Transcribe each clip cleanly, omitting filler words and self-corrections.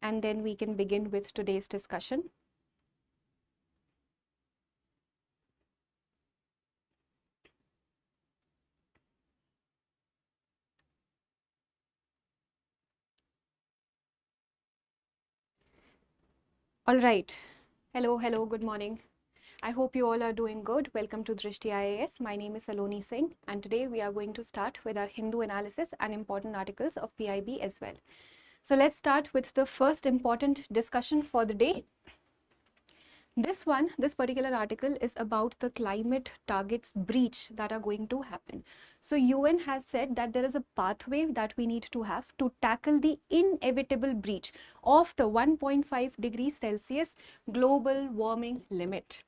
and then we can begin with today's discussion. All right. Hello, good morning. I hope you all are doing good. Welcome to Drishti IAS. My name is Saloni Singh, and today we are going to start with our Hindu analysis and important articles of PIB as well. So let's start with the first important discussion for the day. This particular article is about the climate targets breach that are going to happen. So UN has said that there is a pathway that we need to have to tackle the inevitable breach of the 1.5 degrees Celsius global warming limit.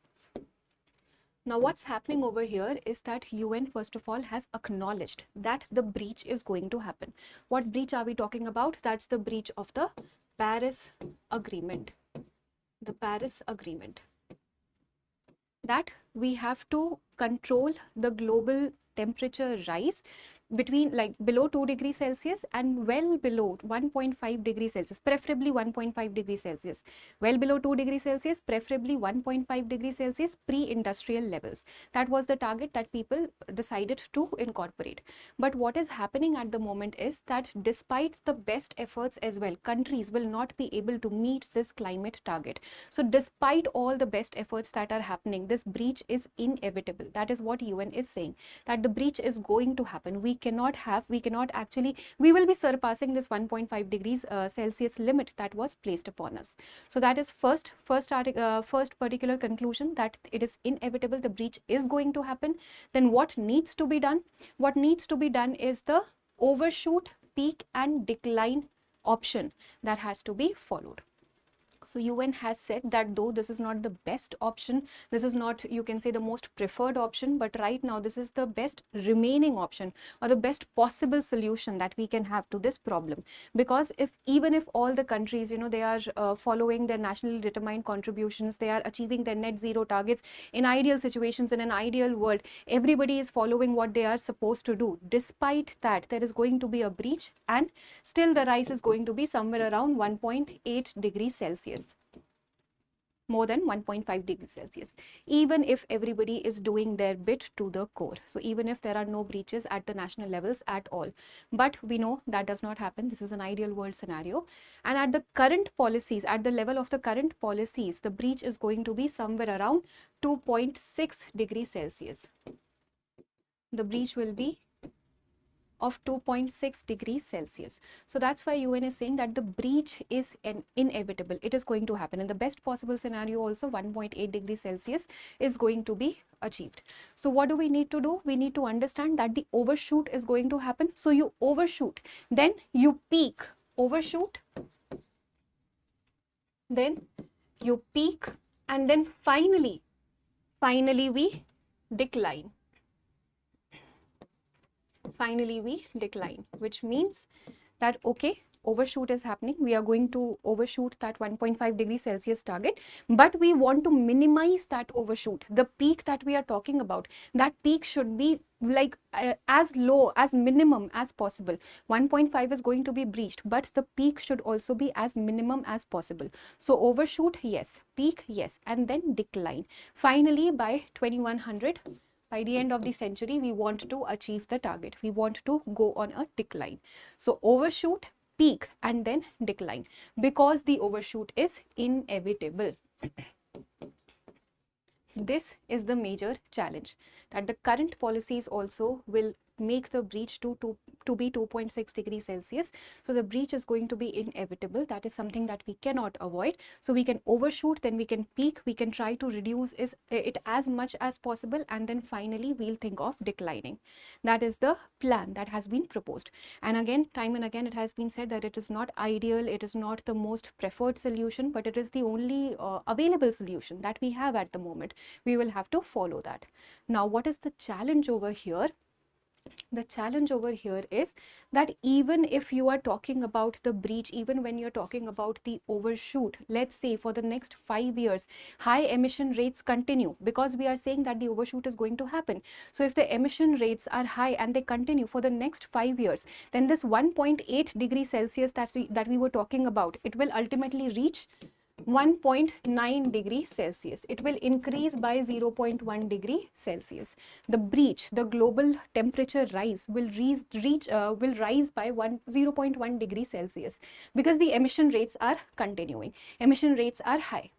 Now, what's happening over here is that UN, first of all, has acknowledged that the breach is going to happen. What breach are we talking about? That's the breach of the Paris Agreement. The Paris Agreement. That we have to control the global temperature rise between below 2 degrees Celsius and well below 1.5 degrees Celsius, preferably 1.5 degrees Celsius. Well below 2 degrees Celsius, preferably 1.5 degrees Celsius pre-industrial levels. That was the target that people decided to incorporate. But what is happening at the moment is that despite the best efforts as well, countries will not be able to meet this climate target. So despite all the best efforts that are happening, this breach is inevitable. That is what UN is saying, that the breach is going to happen. We will be surpassing this 1.5 degrees Celsius limit that was placed upon us. So that is first particular conclusion, that it is inevitable, the breach is going to happen. Then what needs to be done? What needs to be done is the overshoot, peak and decline option that has to be followed. So UN has said that though this is not the best option, this is not, you can say, the most preferred option, but right now this is the best remaining option or the best possible solution that we can have to this problem. Because even if all the countries, they are following their nationally determined contributions, they are achieving their net zero targets in ideal situations, in an ideal world, everybody is following what they are supposed to do. Despite that, there is going to be a breach, and still the rise is going to be somewhere around 1.8 degrees Celsius. More than 1.5 degrees Celsius, even if everybody is doing their bit to the core. So even if there are no breaches at the national levels at all, but we know that does not happen. This is an ideal world scenario, and at the current policies, at the level of the current policies, the breach is going to be somewhere around 2.6 degrees Celsius. The breach will be of 2.6 degrees Celsius. So that's why UN is saying that the breach is inevitable. It is going to happen. In the best possible scenario also, 1.8 degrees Celsius is going to be achieved. So what do we need to do? We need to understand that the overshoot is going to happen. So you overshoot, then you peak. Overshoot, then you peak, and then finally we decline. Finally we decline, which means that okay, overshoot is happening. We are going to overshoot that 1.5 degrees Celsius target, but we want to minimize that overshoot. The peak that we are talking about, that peak should be as low, as minimum as possible. 1.5 is going to be breached, but the peak should also be as minimum as possible. So overshoot, yes. Peak, yes. And then decline. Finally, by 2100, by the end of the century, we want to achieve the target. We want to go on a decline. So overshoot, peak, and then decline, because the overshoot is inevitable. This is the major challenge, that the current policies also will make the breach to be 2.6 degrees Celsius. So the breach is going to be inevitable. That is something that we cannot avoid. So we can overshoot, then we can peak, we can try to reduce it as much as possible, and then finally we'll think of declining. That is the plan that has been proposed. And again, time and again, it has been said that it is not ideal, it is not the most preferred solution, but it is the only available solution that we have at the moment. We will have to follow that. Now, what is the challenge over here? The challenge over here is that even if you are talking about the breach, even when you're talking about the overshoot, let's say for the next 5 years, high emission rates continue, because we are saying that the overshoot is going to happen. So if the emission rates are high and they continue for the next 5 years, then this 1.8 degrees Celsius that we were talking about, it will ultimately reach 1.9 degree Celsius. It will increase by 0.1 degree Celsius. The breach, the global temperature rise will rise by 0.1 degree Celsius, because the emission rates are continuing. Emission rates are high.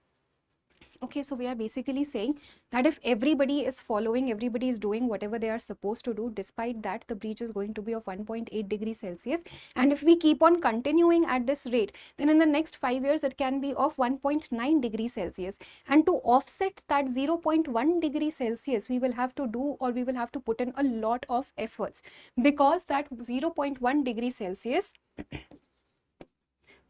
Okay, so we are basically saying that if everybody is following, everybody is doing whatever they are supposed to do, despite that the breach is going to be of 1.8 degrees Celsius. And if we keep on continuing at this rate, then in the next 5 years it can be of 1.9 degrees Celsius. And to offset that 0.1 degree Celsius, we will have to do, or we will have to put in a lot of efforts, because that 0.1 degree Celsius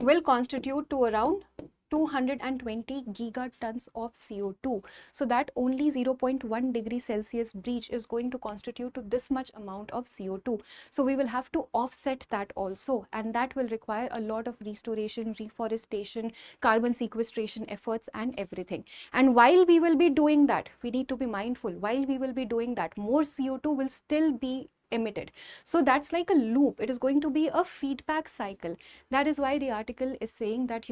will constitute to around 220 gigatons of CO2. So that only 0.1 degree Celsius breach is going to constitute to this much amount of CO2. So we will have to offset that also, and that will require a lot of restoration, reforestation, carbon sequestration efforts and everything. And while we will be doing that, we need to be mindful, while we will be doing that, more CO2 will still be emitted. So that's like a loop. It is going to be a feedback cycle. That is why the article is saying that,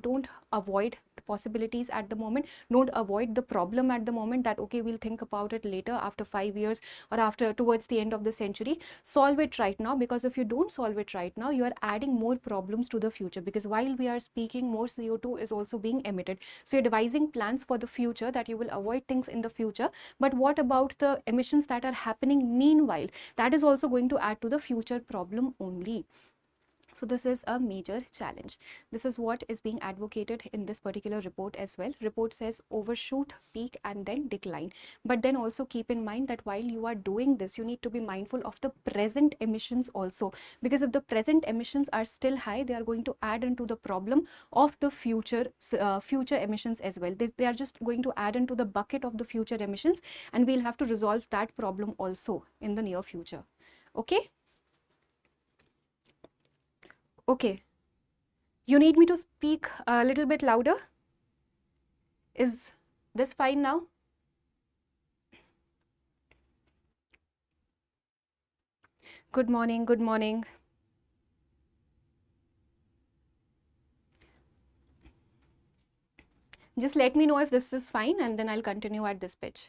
don't avoid the possibilities at the moment, don't avoid the problem at the moment, that okay, we'll think about it later, after 5 years or after towards the end of the century. Solve it right now, because if you don't solve it right now, you are adding more problems to the future, because while we are speaking, more CO2 is also being emitted. So you're devising plans for the future, that you will avoid things in the future, but what about the emissions that are happening meanwhile? That is also going to add to the future problem only. So this is a major challenge. This is what is being advocated in this particular report as well. Report says overshoot, peak and then decline. But then also keep in mind that while you are doing this, you need to be mindful of the present emissions also, because if the present emissions are still high, they are going to add into the problem of the future emissions as well. They are just going to add into the bucket of the future emissions, and we'll have to resolve that problem also in the near future. Okay? Okay. You need me to speak a little bit louder? Is this fine now? Good morning, good morning. Just let me know if this is fine, and then I'll continue at this pitch.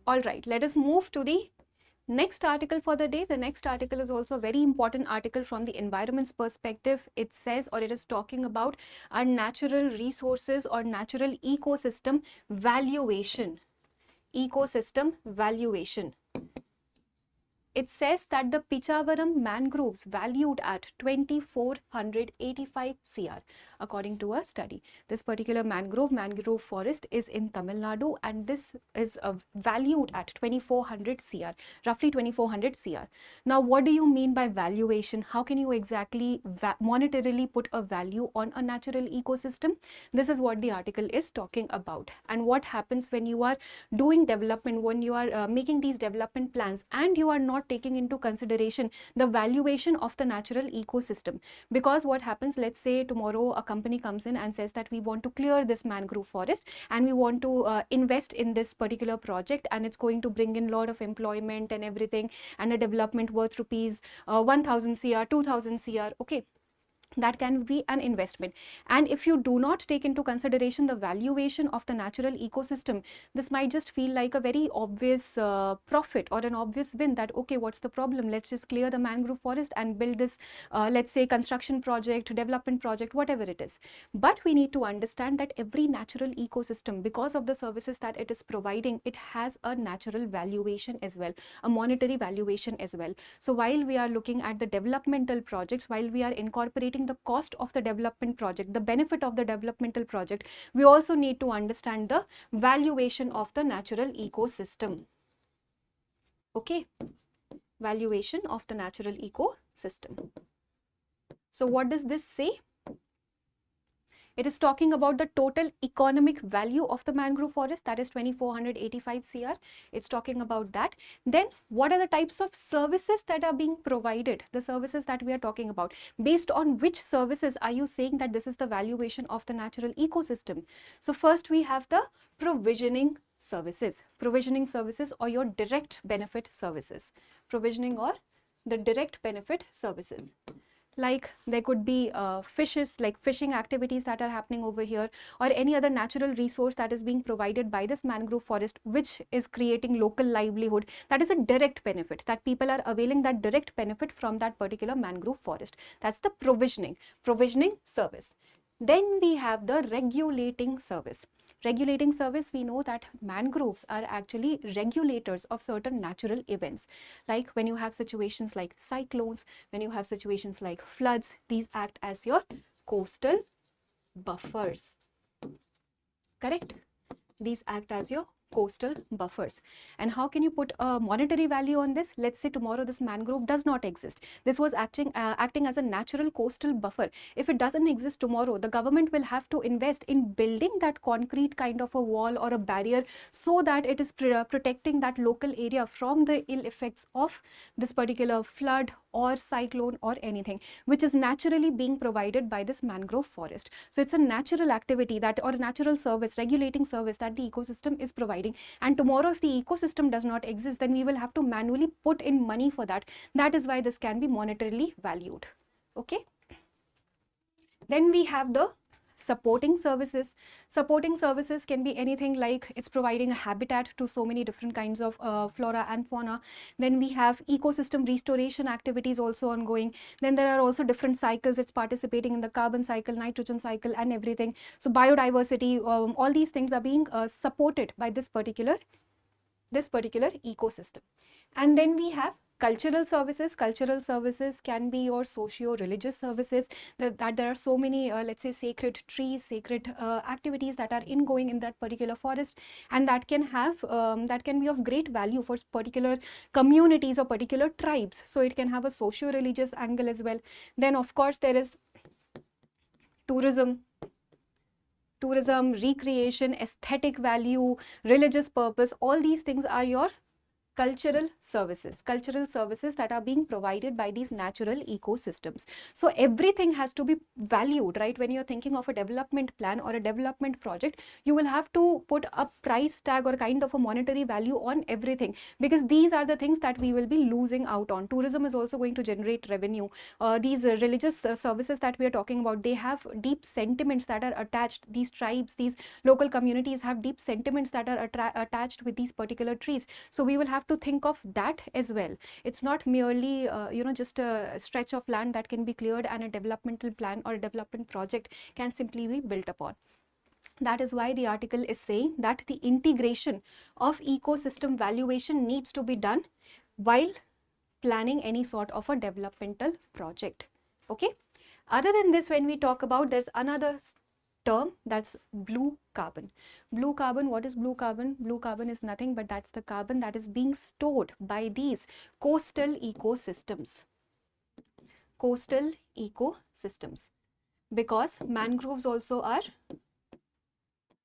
All right, let us move to the next article for the day. The next article is also a very important article from the environment's perspective. It says, or it is talking about our natural resources or natural ecosystem valuation. Ecosystem valuation. It says that the Pichavaram mangroves valued at 2,485 crore, according to a study. This particular mangrove forest is in Tamil Nadu, and this is valued at 2,400 crore, roughly 2,400 crore. Now, what do you mean by valuation? How can you exactly monetarily put a value on a natural ecosystem? This is what the article is talking about. And what happens when you are doing development, when you are making these development plans, and you are not taking into consideration the valuation of the natural ecosystem. Because what happens, let's say tomorrow a company comes in and says that we want to clear this mangrove forest and we want to invest in this particular project, and it's going to bring in a lot of employment and everything, and a development worth rupees 1,000 crore, 2,000 crore. Okay, that can be an investment. And if you do not take into consideration the valuation of the natural ecosystem, this might just feel like a very obvious profit or an obvious win, that okay, what's the problem, let's just clear the mangrove forest and build this let's say construction project, development project, whatever it is. But we need to understand that every natural ecosystem, because of the services that it is providing, it has a natural valuation as well, a monetary valuation as well. So while we are looking at the developmental projects, while we are incorporating the cost of the development project, the benefit of the developmental project, we also need to understand the valuation of the natural ecosystem. Okay, valuation of the natural ecosystem. So what does this say? It is talking about the total economic value of the mangrove forest, that is 2485 CR. It's talking about that. Then what are the types of services that are being provided, the services that we are talking about? Based on which services are you saying that this is the valuation of the natural ecosystem? So first we have the provisioning services, or your direct benefit services, provisioning or the direct benefit services. Like there could be fishes, like fishing activities that are happening over here, or any other natural resource that is being provided by this mangrove forest, which is creating local livelihood. That is a direct benefit, that people are availing that direct benefit from that particular mangrove forest. That's the provisioning service. Then we have the regulating service. Regulating service, we know that mangroves are actually regulators of certain natural events. Like when you have situations like cyclones, when you have situations like floods, these act as your coastal buffers. Correct? These act as your coastal buffers. And how can you put a monetary value on this? Let's say tomorrow this mangrove does not exist. This was acting as a natural coastal buffer. If it doesn't exist tomorrow, the government will have to invest in building that concrete kind of a wall or a barrier, so that it is protecting that local area from the ill effects of this particular flood or cyclone or anything, which is naturally being provided by this mangrove forest. So it's a natural activity that, or a natural service, regulating service, that the ecosystem is providing. And tomorrow if the ecosystem does not exist, then we will have to manually put in money for that. That is why this can be monetarily valued. Okay. Then we have the supporting services. Supporting services can be anything like it's providing a habitat to so many different kinds of flora and fauna. Then we have ecosystem restoration activities also ongoing. Then there are also different cycles. It's participating in the carbon cycle, nitrogen cycle and everything. So biodiversity, all these things are being supported by this particular ecosystem. And then we have cultural services. Cultural services can be your socio-religious services, that there are so many let's say sacred trees, sacred activities that are ingoing in that particular forest, and that can have that can be of great value for particular communities or particular tribes. So it can have a socio-religious angle as well. Then of course there is tourism, recreation, aesthetic value, religious purpose. All these things are your cultural services that are being provided by these natural ecosystems. So everything has to be valued, right? When you're thinking of a development plan or a development project, you will have to put a price tag or kind of a monetary value on everything, because these are the things that we will be losing out on. Tourism is also going to generate revenue. These religious services that we are talking about, they have deep sentiments that are attached. These tribes, these local communities have deep sentiments that are attached with these particular trees. So we will have to think of that as well. It's not merely just a stretch of land that can be cleared and a developmental plan or a development project can simply be built upon. That is why the article is saying that the integration of ecosystem valuation needs to be done while planning any sort of a developmental project. Okay. Other than this, when we talk about, there's another term, that's blue carbon. Blue carbon, what is blue carbon? Blue carbon is nothing but that's the carbon that is being stored by these coastal ecosystems. Coastal ecosystems. Because mangroves also are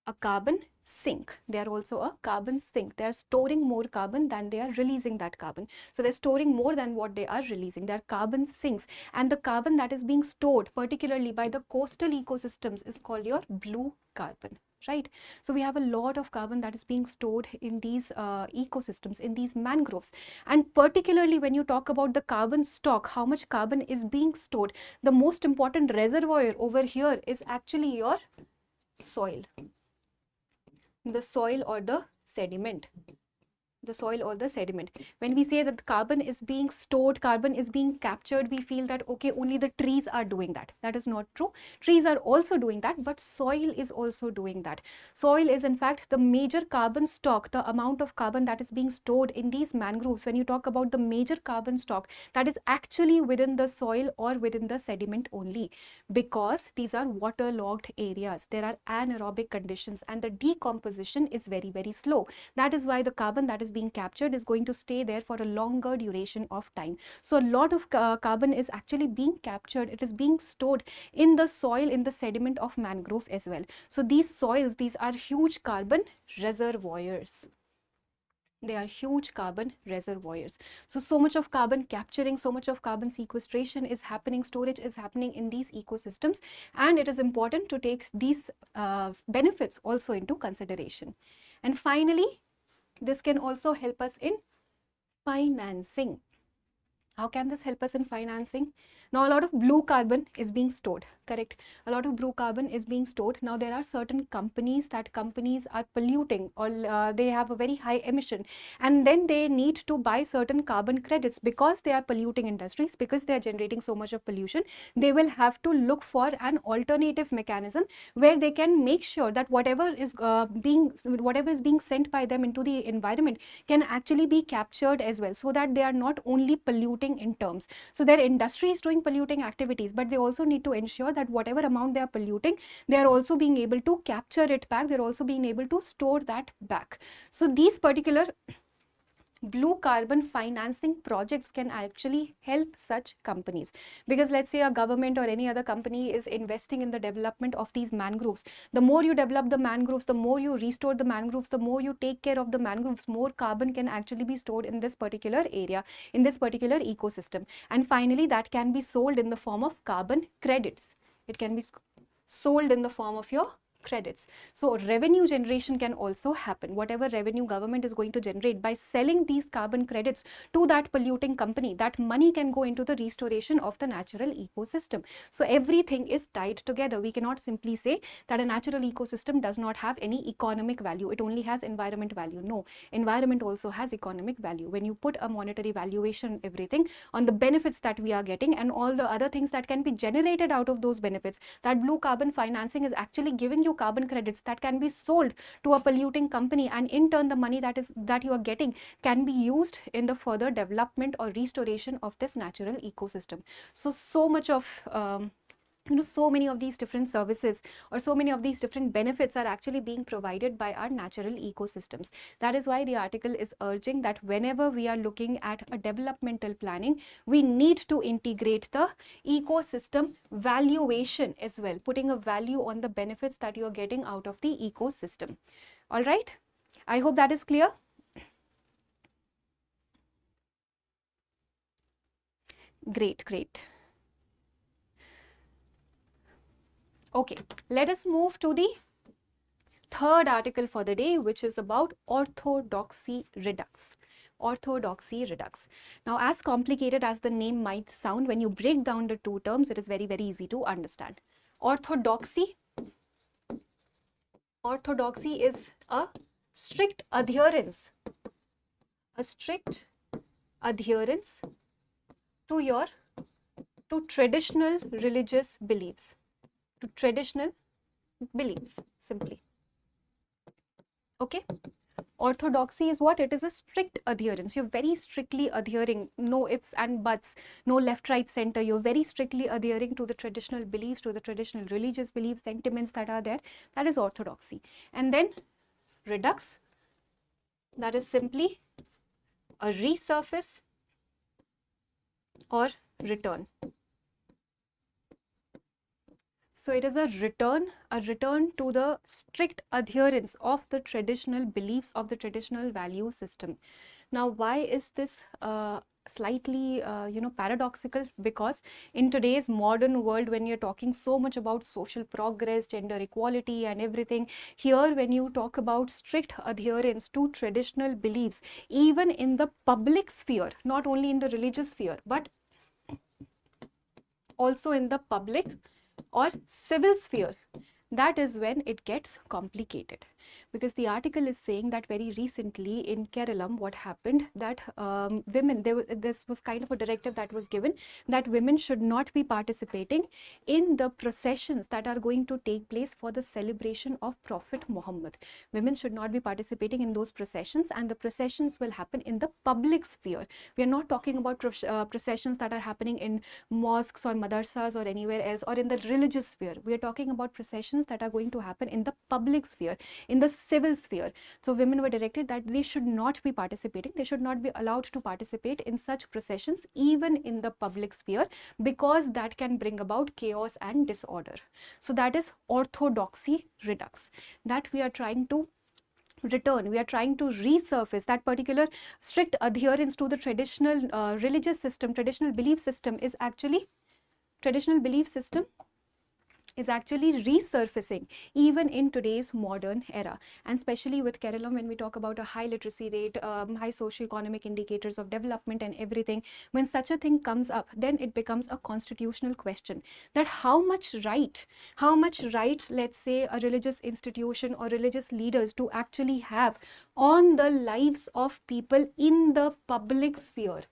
a carbon sink. They are also a carbon sink. They are storing more carbon than they are releasing that carbon. So they're storing more than what they are releasing. They are carbon sinks. And the carbon that is being stored, particularly by the coastal ecosystems, is called your blue carbon. Right? So we have a lot of carbon that is being stored in these ecosystems, in these mangroves. And particularly when you talk about the carbon stock, how much carbon is being stored, the most important reservoir over here is actually your soil. The soil or the sediment. The soil or the sediment. When we say that the carbon is being stored, carbon is being captured, we feel that okay, only the trees are doing that. That is not true. Trees are also doing that, but soil is also doing that. Soil is in fact the major carbon stock, the amount of carbon that is being stored in these mangroves. When you talk about the major carbon stock, that is actually within the soil or within the sediment only, because these are waterlogged areas. There are anaerobic conditions and the decomposition is very, very slow. That is why the carbon that is is being captured is going to stay there for a longer duration of time. So a lot of carbon is actually being captured. It is being stored in the soil, in the sediment of mangrove as well. So these soils, these are huge carbon reservoirs. They are huge carbon reservoirs. So much of carbon capturing, so much of carbon sequestration is happening, storage is happening in these ecosystems, and it is important to take these benefits also into consideration. And finally, this can also help us in financing. How can this help us in financing? Now, a lot of blue carbon is being stored, correct? A lot of blue carbon is being stored. Now, there are certain companies are polluting, or they have a very high emission, and then they need to buy certain carbon credits because they are polluting industries, because they are generating so much of pollution. They will have to look for an alternative mechanism where they can make sure that whatever is being sent by them into the environment can actually be captured as well, so that they are not only polluting in terms. So their industry is doing polluting activities, but they also need to ensure that whatever amount they are polluting, they are also being able to capture it back. They're also being able to store that back. So these particular blue carbon financing projects can actually help such companies, because let's say a government or any other company is investing in the development of these mangroves. The more you develop the mangroves, the more you restore the mangroves, the more you take care of the mangroves, more carbon can actually be stored in this particular area, in this particular ecosystem. And finally, that can be sold in the form of carbon credits. It can be sold in the form of your credits. So revenue generation can also happen. Whatever revenue government is going to generate by selling these carbon credits to that polluting company, that money can go into the restoration of the natural ecosystem. So everything is tied together. We cannot simply say that a natural ecosystem does not have any economic value. It only has environment value. No, environment also has economic value. When you put a monetary valuation, everything on the benefits that we are getting and all the other things that can be generated out of those benefits, that blue carbon financing is actually giving you carbon credits that can be sold to a polluting company, and in turn the money that you are getting can be used in the further development or restoration of this natural ecosystem. So much of so many of these different services or so many of these different benefits are actually being provided by our natural ecosystems. That is why the article is urging that whenever we are looking at a developmental planning, we need to integrate the ecosystem valuation as well, putting a value on the benefits that you are getting out of the ecosystem. All right, I hope that is clear. Great. Okay, let us move to the third article for the day, which is about orthodoxy redux. Orthodoxy redux. Now, as complicated as the name might sound, when you break down the two terms, it is very easy to understand. Orthodoxy is a strict adherence to traditional religious beliefs. To traditional beliefs, simply. Okay, orthodoxy is what? It is a strict adherence. You're very strictly adhering, no ifs and buts, no left, right, center. You're very strictly adhering to the traditional beliefs, to the traditional religious beliefs, sentiments that are there. That is orthodoxy. And then redux, that is simply a resurface or return. So it is a return to the strict adherence of the traditional beliefs, of the traditional value system. Now, why is this slightly paradoxical? Because in today's modern world, when you're talking so much about social progress, gender equality and everything, here when you talk about strict adherence to traditional beliefs, even in the public sphere, not only in the religious sphere, but also in the public or civil sphere, that is when it gets complicated. Because the article is saying that very recently in Kerala, what happened, that women, this was kind of a directive that was given, that women should not be participating in the processions that are going to take place for the celebration of Prophet Muhammad. Women should not be participating in those processions, and the processions will happen in the public sphere. We are not talking about processions that are happening in mosques or madrasas or anywhere else, or in the religious sphere. We are talking about processions that are going to happen in the public sphere, in the civil sphere. So women were directed that they should not be participating, they should not be allowed to participate in such processions even in the public sphere, because that can bring about chaos and disorder. So that is orthodoxy redux, that we are trying to return, we are trying to resurface that particular strict adherence to the traditional religious system, traditional belief system is actually resurfacing even in today's modern era. And especially with Kerala, when we talk about a high literacy rate, high socio-economic indicators of development and everything, when such a thing comes up, then it becomes a constitutional question that how much right, let's say, a religious institution or religious leaders to actually have on the lives of people in the public sphere,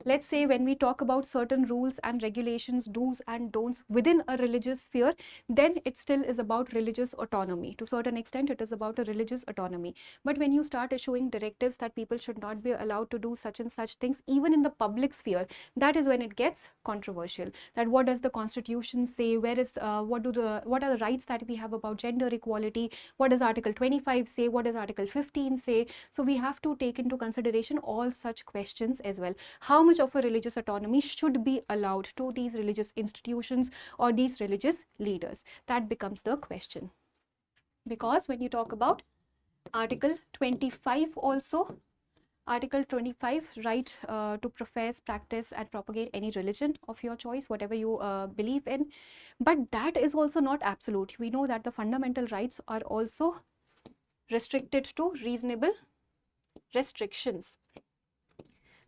Let's say when we talk about certain rules and regulations, do's and don'ts within a religious sphere, then it still is about religious autonomy. To a certain extent, it is about a religious autonomy. But when you start issuing directives that people should not be allowed to do such and such things, even in the public sphere, that is when it gets controversial. That what does the Constitution say? What are the rights that we have about gender equality? What does Article 25 say? What does Article 15 say? So we have to take into consideration all such questions as well. How much of a religious autonomy should be allowed to these religious institutions or these religious leaders? That becomes the question. Because when you talk about Article 25 also, Article 25, right to profess, practice and propagate any religion of your choice, whatever you believe in. But that is also not absolute. We know that the fundamental rights are also restricted to reasonable restrictions.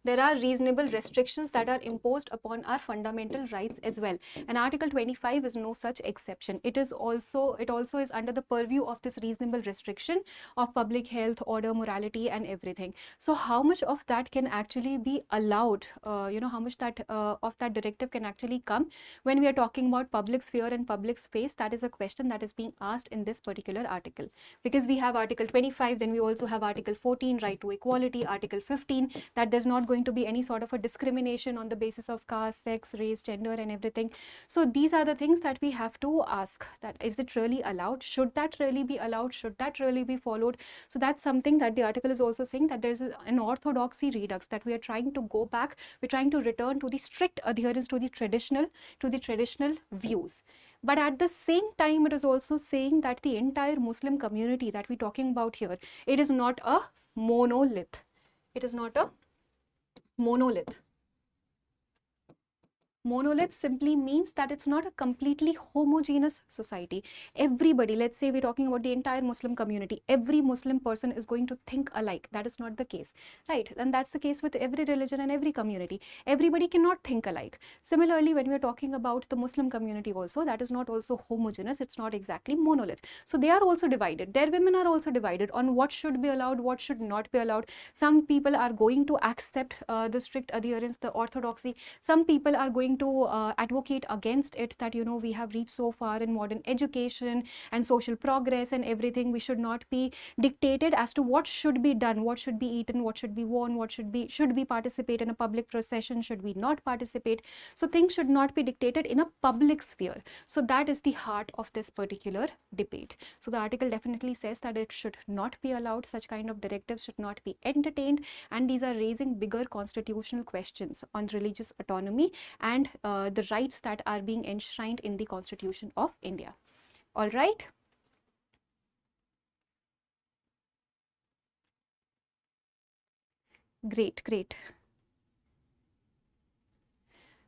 There are reasonable restrictions that are imposed upon our fundamental rights as well, and Article 25 is no such exception. It also is under the purview of this reasonable restriction of public health, order, morality and everything. So how much of that can actually be allowed, how much that of that directive can actually come when we are talking about public sphere and public space? That is a question that is being asked in this particular article, because we have Article 25, then we also have Article 14, right to equality, Article 15, that there's not going to be any sort of a discrimination on the basis of caste, sex, race, gender and everything. So these are the things that we have to ask, that is it really allowed? Should that really be allowed? Should that really be followed? So that's something that the article is also saying, that there's an orthodoxy redux, that we are trying to go back, we're trying to return to the strict adherence to the traditional views. But at the same time, it is also saying that the entire Muslim community that we're talking about here, it is not a monolith. It is not a monolith. Monolith simply means that it's not a completely homogeneous society. Everybody, let's say we're talking about the entire Muslim community, every Muslim person is going to think alike. That is not the case, right? And that's the case with every religion and every community. Everybody cannot think alike. Similarly, when we're talking about the Muslim community also, that is not also homogeneous. It's not exactly monolith. So they are also divided. Their women are also divided on what should be allowed, what should not be allowed. Some people are going to accept the strict adherence, the orthodoxy. Some people are going to advocate against it, that we have reached so far in modern education and social progress and everything, we should not be dictated as to what should be done, what should be eaten, what should be worn, what should we participate in a public procession, should we not participate? So things should not be dictated in a public sphere. So that is the heart of this particular debate. So the article definitely says that it should not be allowed, such kind of directives should not be entertained, and these are raising bigger constitutional questions on religious autonomy and the rights that are being enshrined in the Constitution of India. All right. Great, great.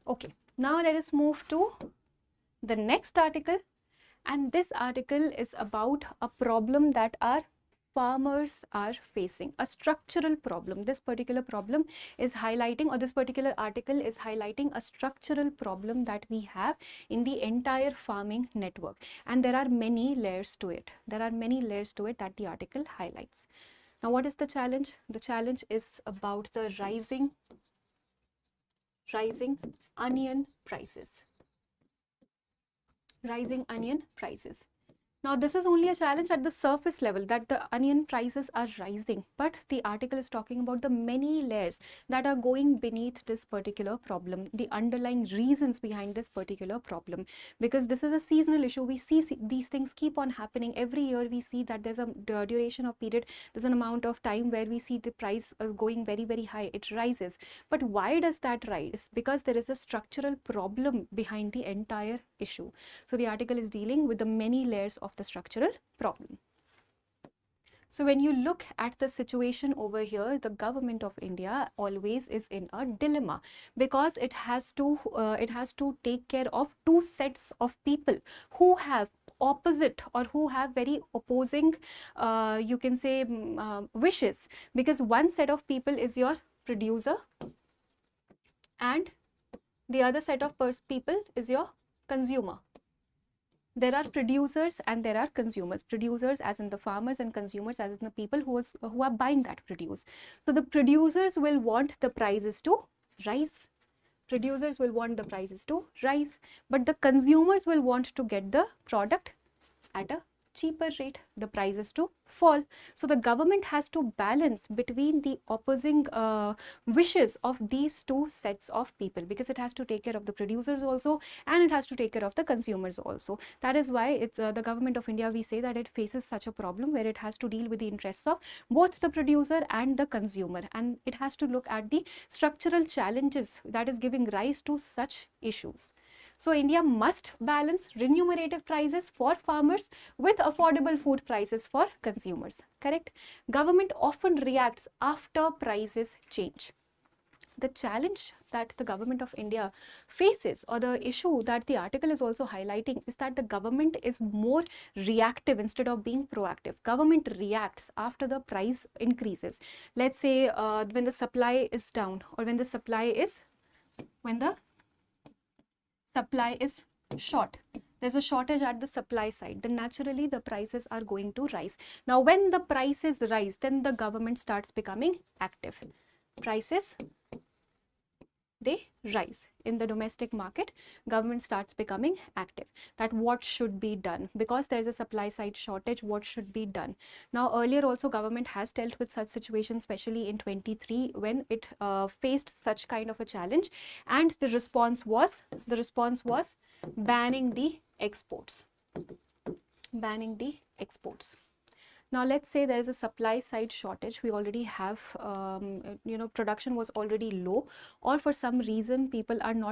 Okay, now let us move to the next article, and this article is about a problem that our farmers are facing, a structural problem. This particular problem is highlighting, or this particular article is highlighting a structural problem that we have in the entire farming network, and there are many layers to it. There are many layers to it that the article highlights. Now, what is the challenge? The challenge is about the rising onion prices. Rising onion prices. Now, this is only a challenge at the surface level that the onion prices are rising, but the article is talking about the many layers that are going beneath this particular problem, the underlying reasons behind this particular problem. Because this is a seasonal issue, we see these things keep on happening every year. We see that there's a duration of period, there's an amount of time where we see the price going very, very high, it rises. But why does that rise? Because there is a structural problem behind the entire issue. So the article is dealing with the many layers of the structural problem. So when you look at the situation over here, the government of India always is in a dilemma, because it has to take care of two sets of people who have opposite or who have very opposing you can say wishes. Because one set of people is your producer and the other set of people is your consumer. There are producers and there are consumers. Producers as in the farmers, and consumers as in the people who are buying that produce. So the producers will want the prices to rise. Producers will want the prices to rise, but the consumers will want to get the product at a cheaper rate, the prices to fall. So the government has to balance between the opposing wishes of these two sets of people, because it has to take care of the producers also and it has to take care of the consumers also. That is why it's the government of India, we say that it faces such a problem where it has to deal with the interests of both the producer and the consumer, and it has to look at the structural challenges that is giving rise to such issues. So India must balance remunerative prices for farmers with affordable food prices for consumers. Correct? Government often reacts after prices change. The challenge that the government of India faces, or the issue that the article is also highlighting, is that the government is more reactive instead of being proactive. Government reacts after the price increases. Let's say when the supply is down, or when the supply is short, there's a shortage at the supply side, then naturally the prices are going to rise. Now when the prices rise, then the government starts becoming active. Prices, they rise in the domestic market, government starts becoming active, that what should be done, because there is a supply side shortage, what should be done. Now earlier also government has dealt with such situations, especially in 23 when it faced such kind of a challenge, and the response was banning the exports. Now let's say there is a supply side shortage, we already have production was already low, or for some reason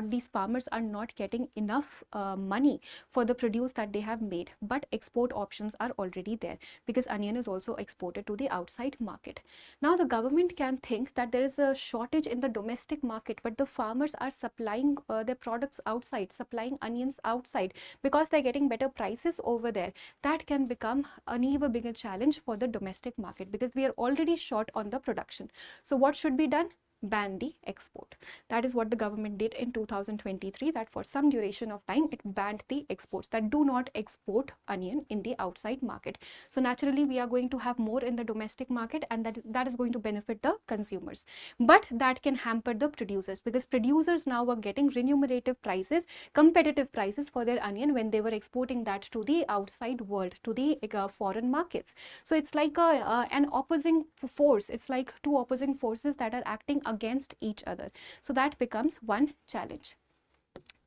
these farmers are not getting enough money for the produce that they have made, but export options are already there, because onion is also exported to the outside market. Now the government can think that there is a shortage in the domestic market, but the farmers are supplying their products outside, supplying onions outside, because they're getting better prices over there. That can become an even bigger challenge for the domestic market, because we are already short on the production. So what should be done? Ban the export. That is what the government did in 2023, that for some duration of time it banned the exports, that do not export onion in the outside market. So naturally we are going to have more in the domestic market, and that is going to benefit the consumers, but that can hamper the producers, because producers now are getting remunerative prices, competitive prices for their onion when they were exporting that to the outside world, to the foreign markets. So it's like an opposing force, it's like two opposing forces that are acting against each other. So that becomes one challenge.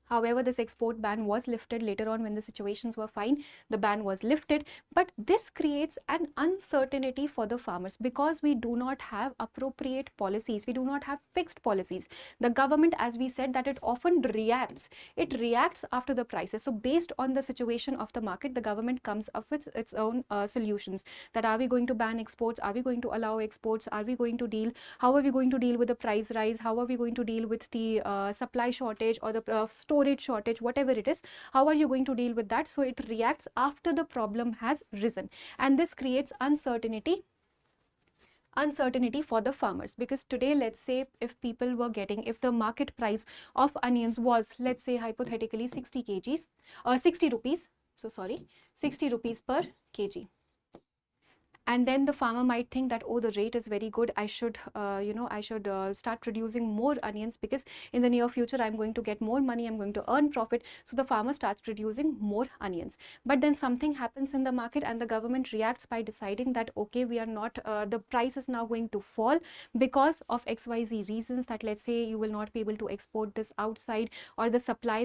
However, this export ban was lifted later on when the situations were fine. The ban was lifted, but this creates an uncertainty for the farmers, because we do not have appropriate policies. We do not have fixed policies. The government, as we said, that it often reacts. It reacts after the prices. So based on the situation of the market, the government comes up with its own solutions. That are we going to ban exports? Are we going to allow exports? Are we going to deal? How are we going to deal with the price rise? How are we going to deal with the supply shortage or the storage shortage, whatever it is? How are you going to deal with that? So it reacts after the problem has risen, and this creates uncertainty for the farmers. Because today, let's say if the market price of onions was, let's say hypothetically 60 rupees per kg, and then the farmer might think that, oh, the rate is very good, I should start producing more onions, because in the near future I'm going to get more money, I'm going to earn profit. So the farmer starts producing more onions. But then something happens in the market and the government reacts by deciding that, okay, we are not the price is now going to fall because of XYZ reasons, that let's say you will not be able to export this outside, or the supply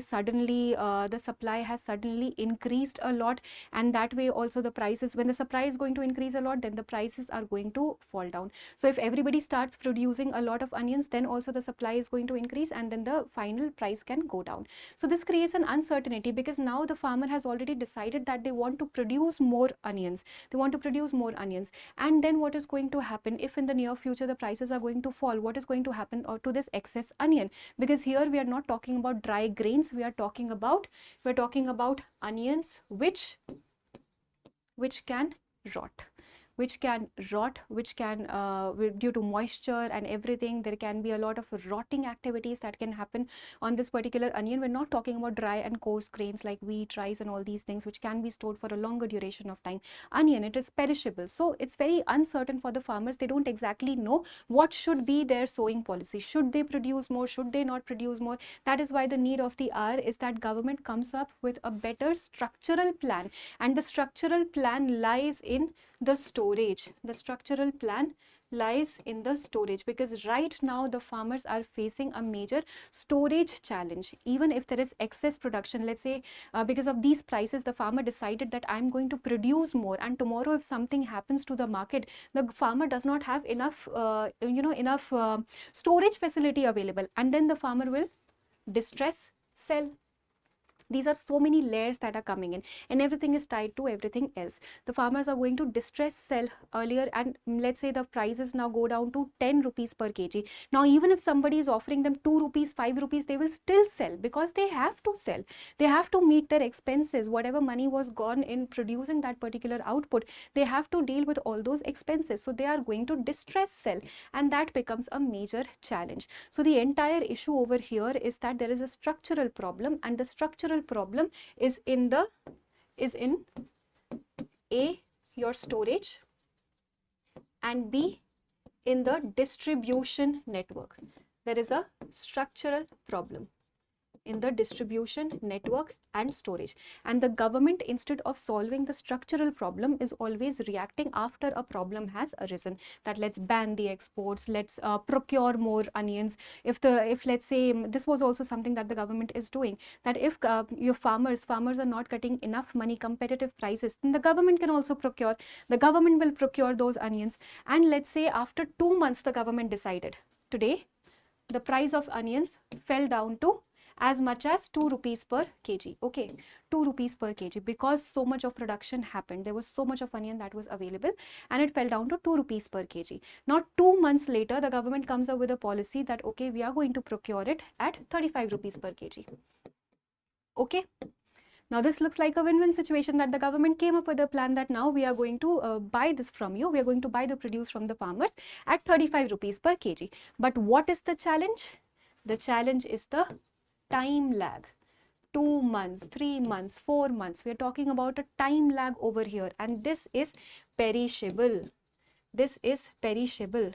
has suddenly increased a lot, and that way also the prices, when the supply is going to increase a lot, then the prices are going to fall down. So if everybody starts producing a lot of onions, then also the supply is going to increase, and then the final price can go down. So this creates an uncertainty, because now the farmer has already decided that they want to produce more onions, and then what is going to happen if in the near future the prices are going to fall? What is going to happen to this excess onion? Because here we are not talking about dry grains, we are talking about onions which can rot, which can due to moisture and everything, there can be a lot of rotting activities that can happen on this particular onion. We're not talking about dry and coarse grains like wheat, rice and all these things which can be stored for a longer duration of time. Onion, it is perishable, so it's very uncertain for the farmers. They don't exactly know what should be their sowing policy. Should they produce more? Should they not produce more? That is why the need of the hour is that government comes up with a better structural plan, and the structural plan lies in the storage. The structural plan lies in the storage, because right now the farmers are facing a major storage challenge. Even if there is excess production, let's say because of these prices the farmer decided that I'm going to produce more, and tomorrow if something happens to the market, the farmer does not have enough storage facility available, and then the farmer will distress sell. These are so many layers that are coming in, and everything is tied to everything else. The farmers are going to distress sell earlier, and let's say the prices now go down to 10 rupees per kg. Now even if somebody is offering them 2 rupees, 5 rupees, they will still sell, because they have to sell. They have to meet their expenses. Whatever money was gone in producing that particular output, they have to deal with all those expenses. So they are going to distress sell, and that becomes a major challenge. So the entire issue over here is that there is a structural problem, and the structural problem is in A, your storage, and B, in the distribution network. There is a structural problem in the distribution network and storage, and the government, instead of solving the structural problem, is always reacting after a problem has arisen, that let's ban the exports, let's procure more onions. If let's say, this was also something that the government is doing, that if your farmers are not getting enough money, competitive prices, then the government can also procure. The government will procure those onions, and let's say after 2 months the government decided, today the price of onions fell down to as much as 2 rupees per kg. Okay, 2 rupees per kg, because so much of production happened. There was so much of onion that was available, and it fell down to 2 rupees per kg. Now 2 months later, the government comes up with a policy that, okay, we are going to procure it at 35 rupees per kg. Okay. Now this looks like a win-win situation, that the government came up with a plan that now we are going to buy this from you. We are going to buy the produce from the farmers at 35 rupees per kg. But what is the challenge? The challenge is the time lag. 2 months, 3 months, 4 months. We are talking about a time lag over here, and this is perishable. This is perishable.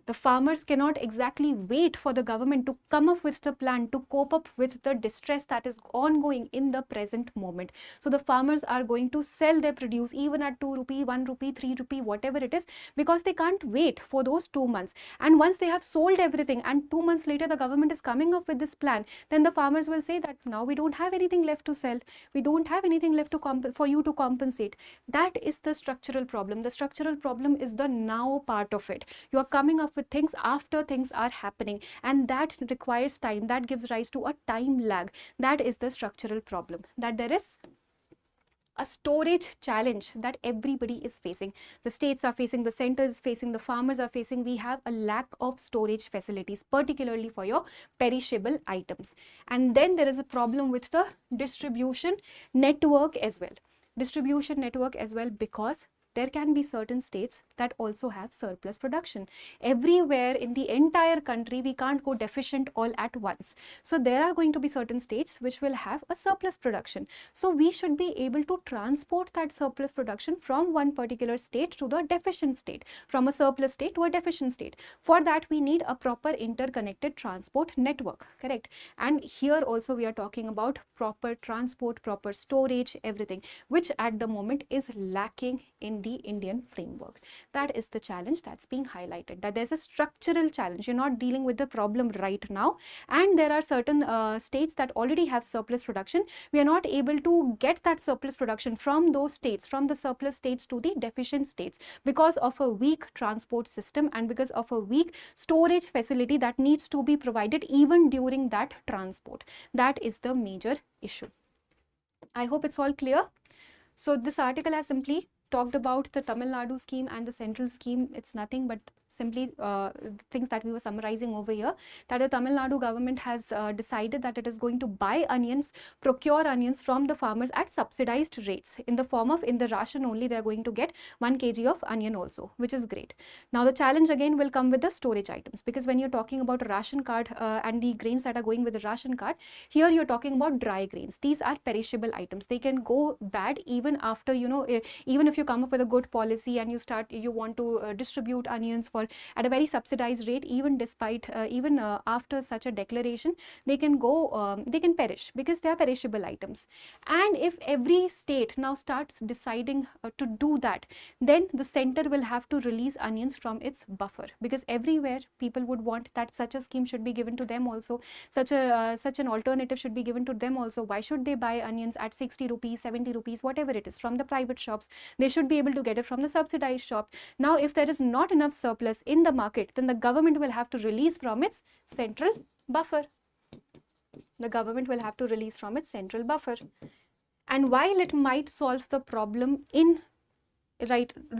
The farmers cannot exactly wait for the government to come up with the plan to cope up with the distress that is ongoing in the present moment. So the farmers are going to sell their produce even at 2 rupee, 1 rupee, 3 rupee, whatever it is, because they can't wait for those 2 months. And once they have sold everything and 2 months later the government is coming up with this plan, then the farmers will say that now we don't have anything left to sell. We don't have anything left for you to compensate. That is the structural problem. The structural problem is the now part of it. You are coming up with things after things are happening, and that requires time. That gives rise to a time lag. That is the structural problem, that there is a storage challenge that everybody is facing. The states are facing, the center is facing, the farmers are facing. We have a lack of storage facilities, particularly for your perishable items. And then there is a problem with the distribution network as well. Distribution network as well, because there can be certain states that also have surplus production. Everywhere in the entire country, we can't go deficient all at once. So there are going to be certain states which will have a surplus production. So we should be able to transport that surplus production from one particular state to the deficient state, from a surplus state to a deficient state. For that, we need a proper interconnected transport network, correct? And here also we are talking about proper transport, proper storage, everything, which at the moment is lacking in the Indian framework. That is the challenge that's being highlighted, that there's a structural challenge. You're not dealing with the problem right now, and there are certain states that already have surplus production. We are not able to get that surplus production from those states, from the surplus states to the deficient states, because of a weak transport system and because of a weak storage facility that needs to be provided even during that transport. That is the major issue. I hope it's all clear. So this article has simply talked about the Tamil Nadu scheme and the central scheme. It's nothing but simply things that we were summarizing over here, that the Tamil Nadu government has decided that it is going to buy onions, procure onions from the farmers at subsidized rates in the form of, in the ration only, they are going to get 1 kg of onion also, which is great. Now the challenge again will come with the storage items, because when you're talking about a ration card and the grains that are going with the ration card, here you're talking about dry grains. These are perishable items. They can go bad even after, you know, even if you come up with a good policy and you want to distribute onions for at a very subsidized rate, even despite after such a declaration, they can go they can perish because they are perishable items. And if every state now starts deciding to do that, then the center will have to release onions from its buffer, because everywhere people would want that such a scheme should be given to them also, such an alternative should be given to them also. Why should they buy onions at 60 rupees, 70 rupees, whatever it is, from the private shops? They should be able to get it from the subsidized shop. Now if there is not enough surplus in the market, then the government will have to release from its central buffer. The government will have to release from its central buffer. And while it might solve the problem in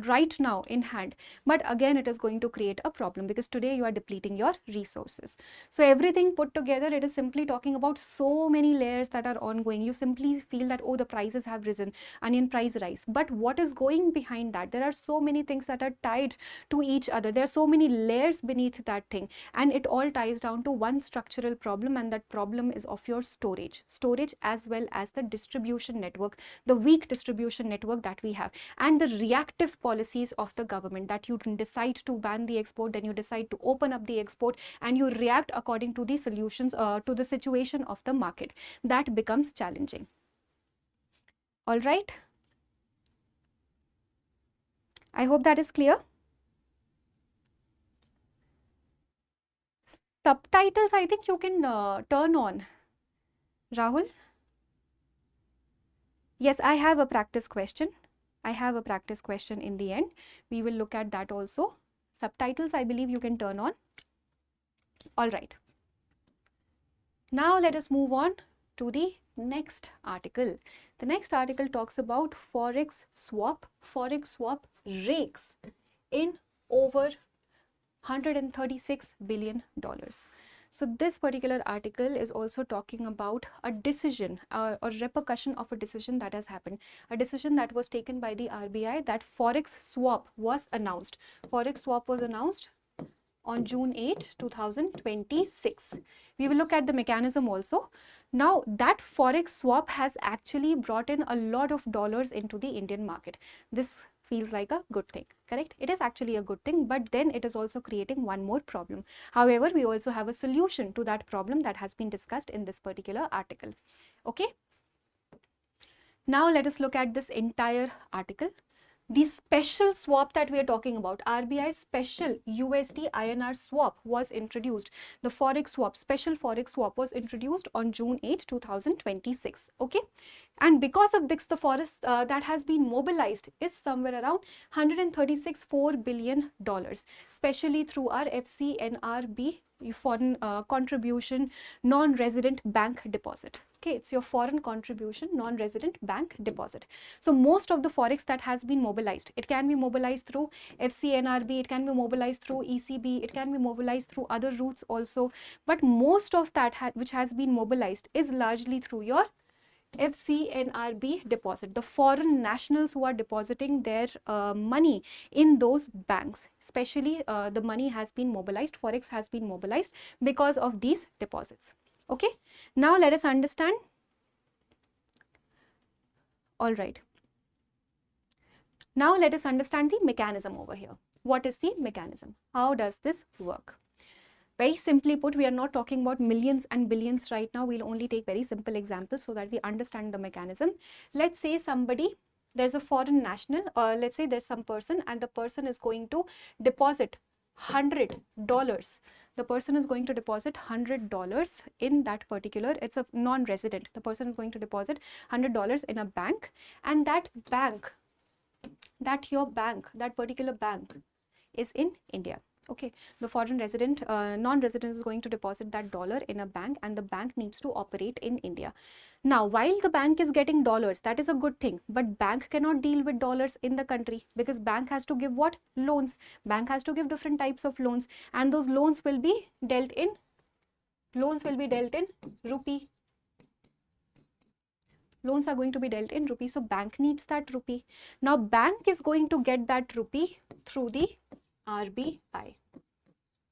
right now in hand, but again it is going to create a problem, because today you are depleting your resources. So everything put together, it is simply talking about so many layers that are ongoing. You simply feel that, oh, the prices have risen, onion price rise, but what is going behind that? There are so many things that are tied to each other. There are so many layers beneath that thing, and it all ties down to one structural problem, and that problem is of your storage as well as the distribution network, the weak distribution network that we have, and the reactive policies of the government, that you can decide to ban the export, then you decide to open up the export, and you react according to the solutions to the situation of the market. That becomes challenging. All right, I hope that is clear. Subtitles, I think you can turn on. Rahul? Yes, I have a practice question. I have a practice question in the end. We will look at that also. Subtitles, I believe you can turn on. All right. Now let us move on to the next article. The next article talks about forex swap rakes in over $136 billion. So this particular article is also talking about a decision or repercussion of a decision that has happened, a decision that was taken by the RBI, that forex swap was announced. Forex swap was announced on June 8, 2026. We will look at the mechanism also. Now that forex swap has actually brought in a lot of dollars into the Indian market. This feels like a good thing, correct? It is actually a good thing, but then it is also creating one more problem. However, we also have a solution to that problem that has been discussed in this particular article. Okay. Now let us look at this entire article. The special swap that we are talking about, RBI special USD INR swap, was introduced. The forex swap, special forex swap, was introduced on June 8, 2026. Okay, and because of this, the forex that has been mobilized is somewhere around $136.4 billion, especially through our FCNRB, foreign contribution non-resident bank deposit. Okay, it's your foreign contribution non-resident bank deposit. So most of the forex that has been mobilized, it can be mobilized through FCNRB, it can be mobilized through ECB, it can be mobilized through other routes also, but most of that which has been mobilized is largely through your FCNRB deposit, the foreign nationals who are depositing their money in those banks, especially the money has been mobilized, forex has been mobilized because of these deposits. Okay, now let us understand. All right, now let us understand the mechanism over here. What is the mechanism? How does this work? Very simply put, we are not talking about millions and billions right now. We'll only take very simple examples so that we understand the mechanism. Let's say somebody, there's a foreign national, or let's say there's some person, and the person is going to deposit $100. The person is going to deposit $100 in that particular, it's a non-resident. The person is going to deposit $100 in a bank, and that bank, that particular bank is in India. Okay, the foreign resident, non-resident is going to deposit that dollar in a bank, and the bank needs to operate in India. Now, while the bank is getting dollars, that is a good thing, but bank cannot deal with dollars in the country, because bank has to give what? Loans. Bank has to give different types of loans, and those loans will be dealt in rupee. Loans are going to be dealt in rupee, so bank needs that rupee. Now, bank is going to get that rupee through the RBI.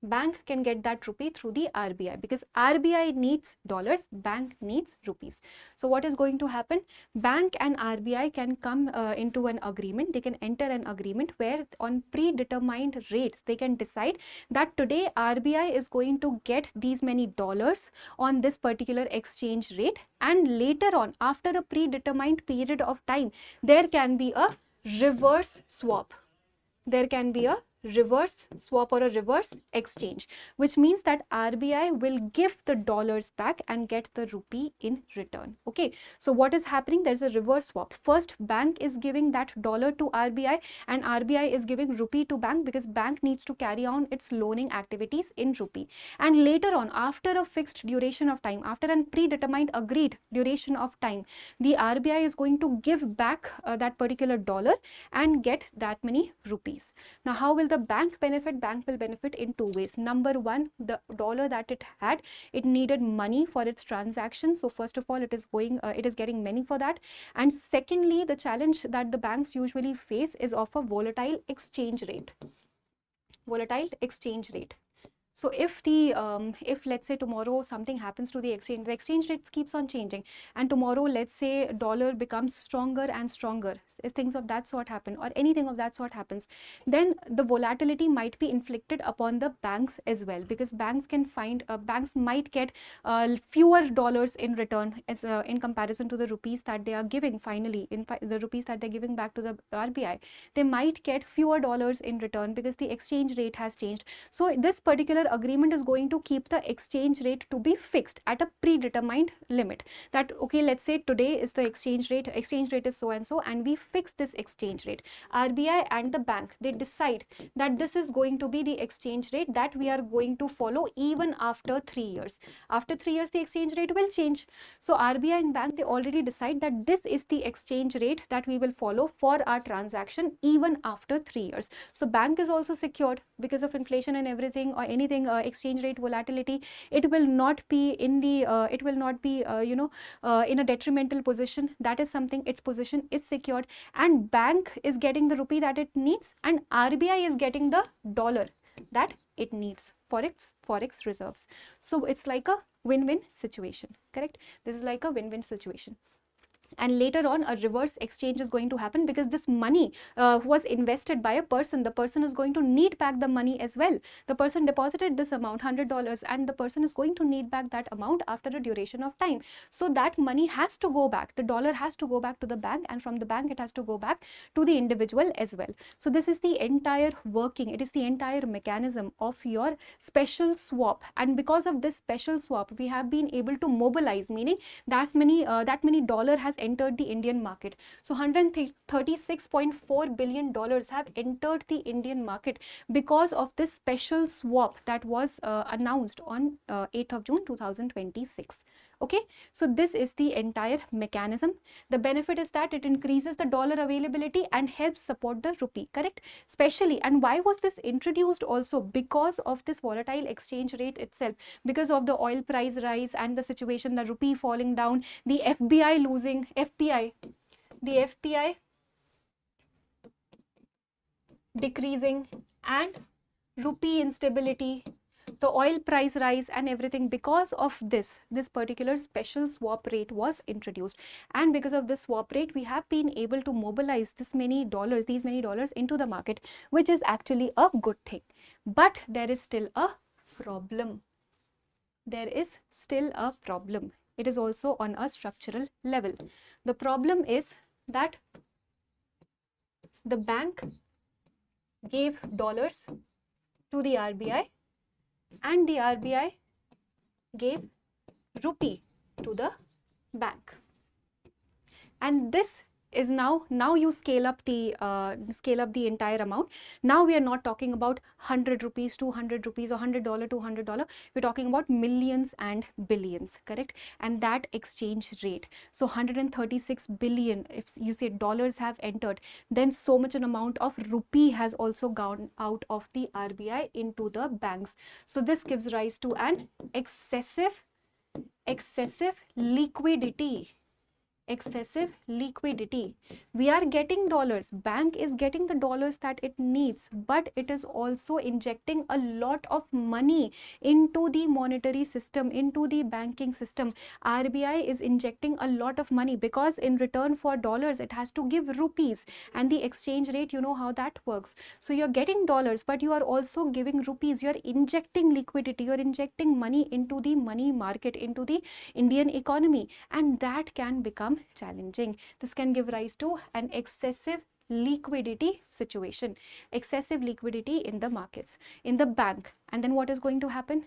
Bank can get that rupee through the RBI, because RBI needs dollars, bank needs rupees. So what is going to happen? Bank and RBI can come into an agreement. They can enter an agreement where on predetermined rates, they can decide that today RBI is going to get these many dollars on this particular exchange rate, and later on, after a predetermined period of time, there can be a reverse swap. There can be a reverse swap or a reverse exchange, which means that RBI will give the dollars back and get the rupee in return. Okay, so what is happening? There's a reverse swap. First, bank is giving that dollar to RBI, and RBI is giving rupee to bank, because bank needs to carry on its loaning activities in rupee. And later on, after a fixed duration of time, after a predetermined agreed duration of time, the RBI is going to give back that particular dollar and get that many rupees. Now, how will the bank benefit? Bank will benefit in two ways. Number one, the dollar that it had, it needed money for its transaction. So first of all, it is getting money for that. And secondly, the challenge that the banks usually face is of a volatile exchange rate. Volatile exchange rate. So if let's say tomorrow something happens to the exchange rate keeps on changing, and tomorrow let's say dollar becomes stronger and stronger, if things of that sort happen, or anything of that sort happens, then the volatility might be inflicted upon the banks as well, because banks might get fewer dollars in return as in comparison to the rupees that they are giving finally, the rupees that they're giving back to the RBI. They might get fewer dollars in return because the exchange rate has changed. So this particular agreement is going to keep the exchange rate to be fixed at a predetermined limit, that okay, let's say today is the exchange rate is so and so, and we fix this exchange rate. RBI and the bank, they decide that this is going to be the exchange rate that we are going to follow even after 3 years. After 3 years, the exchange rate will change. So RBI and bank, they already decide that this is the exchange rate that we will follow for our transaction even after 3 years. So bank is also secured because of inflation and everything, or anything exchange rate volatility. It will not be in the in a detrimental position. That is something, its position is secured, and bank is getting the rupee that it needs, and RBI is getting the dollar that it needs for its forex reserves. So it's like a win-win situation, correct? This is like a win-win situation. And later on, a reverse exchange is going to happen, because this money was invested by a person. The person is going to need back the money as well. The person deposited this amount, $100, and the person is going to need back that amount after a duration of time. So that money has to go back. The dollar has to go back to the bank, and from the bank it has to go back to the individual as well. So this is the entire working. It is the entire mechanism of your special swap. And because of this special swap, we have been able to mobilize, meaning that many dollar has entered the Indian market. So $136.4 billion have entered the Indian market because of this special swap that was announced on 8th of June 2026. Okay, so this is the entire mechanism. The benefit is that it increases the dollar availability and helps support the rupee, correct? Especially, and why was this introduced also? Because of this volatile exchange rate itself, because of the oil price rise and the situation, the rupee falling down, the FBI losing, the FPI decreasing, and rupee instability, the oil price rise and everything. Because of this particular special swap rate was introduced, and because of this swap rate we have been able to mobilize these many dollars into the market, which is actually a good thing. But there is still a problem. It is also on a structural level. The problem is that the bank gave dollars to the RBI and the RBI gave rupee to the bank, and this is now you scale up the entire amount. Now we are not talking about 100 rupees, 200 rupees, or $100, $200. We're talking about millions and billions, correct? And that exchange rate, so 136 billion, if you say dollars have entered, then so much an amount of rupee has also gone out of the RBI into the banks. So this gives rise to an excessive liquidity. We are getting dollars, bank is getting the dollars that it needs, but it is also injecting a lot of money into the monetary system, into the banking system. RBI is injecting a lot of money because in return for dollars it has to give rupees, and the exchange rate, you know how that works. So you're getting dollars, but you are also giving rupees. You're injecting liquidity, you're injecting money into the money market, into the Indian economy, and that can become challenging. This can give rise to an excessive liquidity situation, excessive liquidity in the markets, in the bank. And then what is going to happen?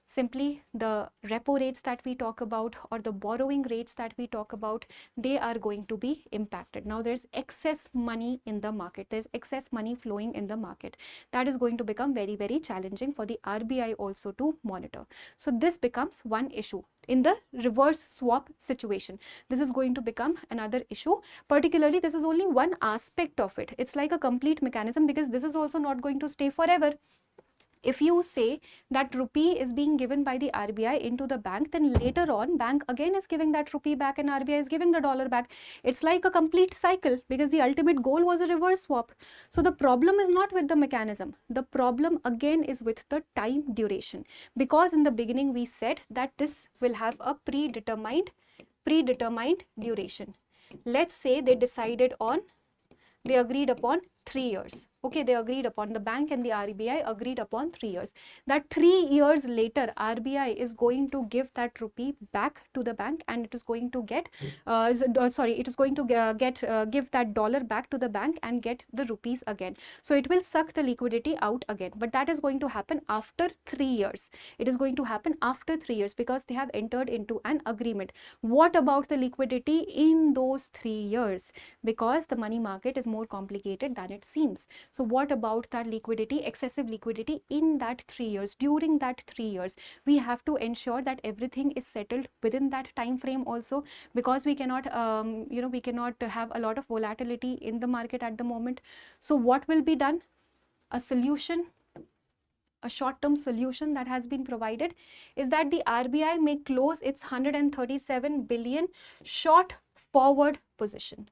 Simply the repo rates that we talk about, or the borrowing rates that we talk about, they are going to be impacted. Now there's excess money in the market, there's excess money flowing in the market. That is going to become very, very challenging for the RBI also to monitor. So this becomes one issue. In the reverse swap situation, this is going to become another issue. Particularly, this is only one aspect of it. It's like a complete mechanism, because this is also not going to stay forever. If you say that rupee is being given by the RBI into the bank, then later on bank again is giving that rupee back and RBI is giving the dollar back. It's like a complete cycle, because the ultimate goal was a reverse swap. So the problem is not with the mechanism. The problem again is with the time duration, because in the beginning we said that this will have a predetermined duration. Let's say they agreed upon 3 years. Okay, they agreed upon, the bank and the RBI agreed upon 3 years. That 3 years later, RBI is going to give that rupee back to the bank, and it is going to get, give that dollar back to the bank and get the rupees again. So it will suck the liquidity out again. But that is going to happen after 3 years. It is going to happen after 3 years, because they have entered into an agreement. What about the liquidity in those 3 years? Because the money market is more complicated than it seems. So what about that liquidity, excessive liquidity in that 3 years? During that 3 years, we have to ensure that everything is settled within that time frame also, because we cannot, we cannot have a lot of volatility in the market at the moment. So what will be done? A solution, a short-term solution that has been provided is that the RBI may close its 137 billion short forward position.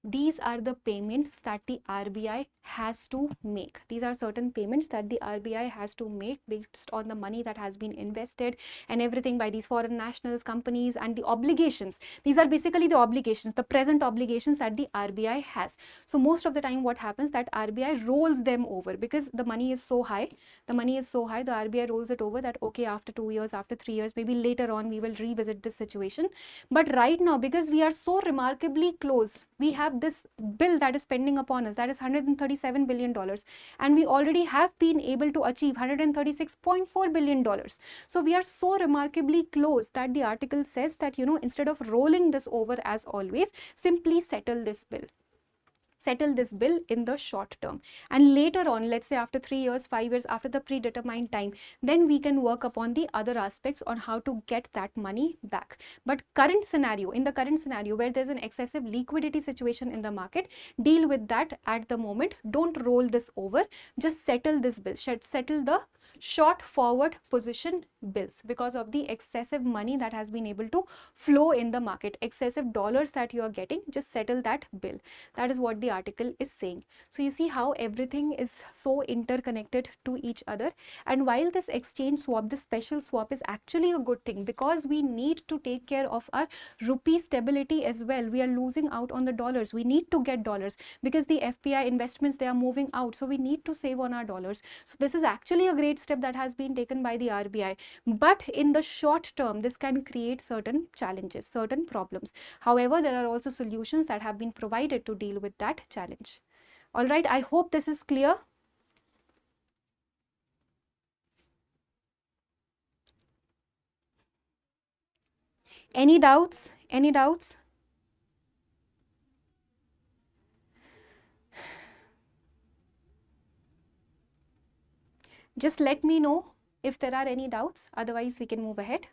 These are the payments that the RBI has to make. These are certain payments that the RBI has to make based on the money that has been invested and everything by these foreign nationals, companies, and the obligations. These are basically the obligations, the present obligations that the RBI has. So most of the time what happens, that RBI rolls them over, because the money is so high. The RBI rolls it over, that okay, after 2 years, after 3 years, maybe later on we will revisit this situation. But right now, because we are so remarkably close, we have this bill that is pending upon us, that is $137 billion, and we already have been able to achieve $136.4 billion. So we are so remarkably close that the article says that, instead of rolling this over as always, simply settle this bill. settle this bill in the short term, and later on, let's say after 3 years, 5 years, after the predetermined time, then we can work upon the other aspects on how to get that money back. But in the current scenario where there's an excessive liquidity situation in the market, deal with that at the moment. Don't roll this over, just settle this bill, settle the short forward position bills, because of the excessive money that has been able to flow in the market, excessive dollars that you are getting, just settle that bill. That is what the article is saying. So you see how everything is so interconnected to each other. And while this exchange swap, this special swap, is actually a good thing, because we need to take care of our rupee stability as well. We are losing out on the dollars. We need to get dollars because the FPI investments, they are moving out, so we need to save on our dollars. So this is actually a great step that has been taken by the RBI. But in the short term, this can create certain challenges, certain problems. However, there are also solutions that have been provided to deal with that challenge. All right, I hope this is clear. Any doubts? Any doubts? Just let me know if there are any doubts. Otherwise, we can move ahead.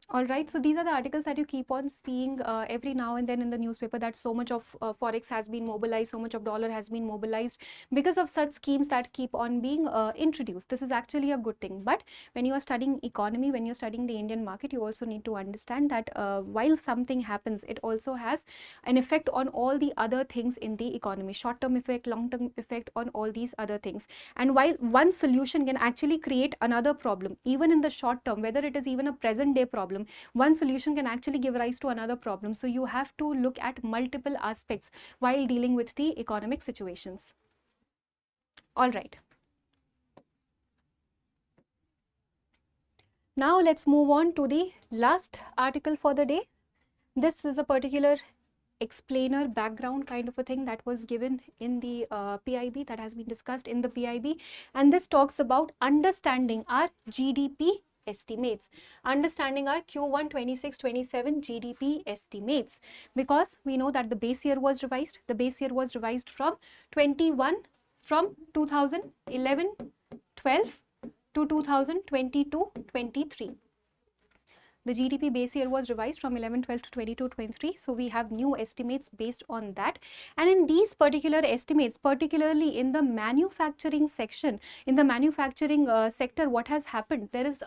All right, so these are the articles that you keep on seeing every now and then in the newspaper, that so much of forex has been mobilized, so much of dollar has been mobilized because of such schemes that keep on being introduced. This is actually a good thing. But when you are studying economy, when you're studying the Indian market, you also need to understand that while something happens, it also has an effect on all the other things in the economy, short-term effect, long-term effect on all these other things. And while one solution can actually create another problem, even in the short term, whether it is even a present day problem, one solution can actually give rise to another problem. So you have to look at multiple aspects while dealing with the economic situations. All right. Now let's move on to the last article for the day. This is a particular explainer background kind of a thing that was given in the PIB, that has been discussed in the PIB, and this talks about understanding our GDP estimates, understanding our Q1 26-27 GDP estimates, because we know that the base year was revised. The base year was revised from 2011-12 to 2022-23. The GDP base year was revised from 11-12 to 22-23. So we have new estimates based on that. And in these particular estimates, particularly in the manufacturing section, in the manufacturing sector, what has happened? There is